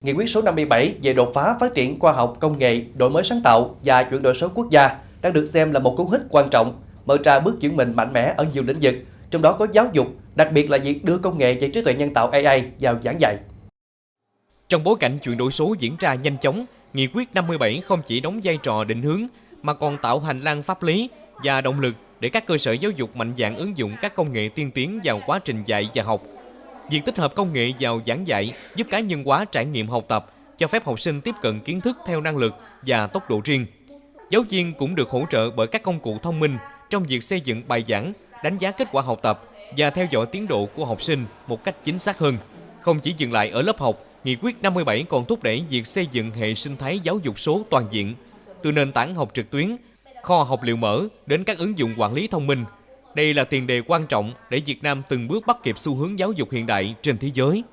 Nghị quyết số 57 về đột phá phát triển khoa học công nghệ, đổi mới sáng tạo và chuyển đổi số quốc gia đang được xem là một cú hích quan trọng, mở ra bước chuyển mình mạnh mẽ ở nhiều lĩnh vực, trong đó có giáo dục, đặc biệt là việc đưa công nghệ và trí tuệ nhân tạo AI vào giảng dạy. Trong bối cảnh chuyển đổi số diễn ra nhanh chóng, Nghị quyết 57 không chỉ đóng vai trò định hướng mà còn tạo hành lang pháp lý và động lực để các cơ sở giáo dục mạnh dạn ứng dụng các công nghệ tiên tiến vào quá trình dạy và học. Việc tích hợp công nghệ vào giảng dạy giúp cá nhân hóa trải nghiệm học tập, cho phép học sinh tiếp cận kiến thức theo năng lực và tốc độ riêng. Giáo viên cũng được hỗ trợ bởi các công cụ thông minh trong việc xây dựng bài giảng, đánh giá kết quả học tập và theo dõi tiến độ của học sinh một cách chính xác hơn. Không chỉ dừng lại ở lớp học, Nghị quyết 57 còn thúc đẩy việc xây dựng hệ sinh thái giáo dục số toàn diện, từ nền tảng học trực tuyến, kho học liệu mở đến các ứng dụng quản lý thông minh. Đây là tiền đề quan trọng để Việt Nam từng bước bắt kịp xu hướng giáo dục hiện đại trên thế giới.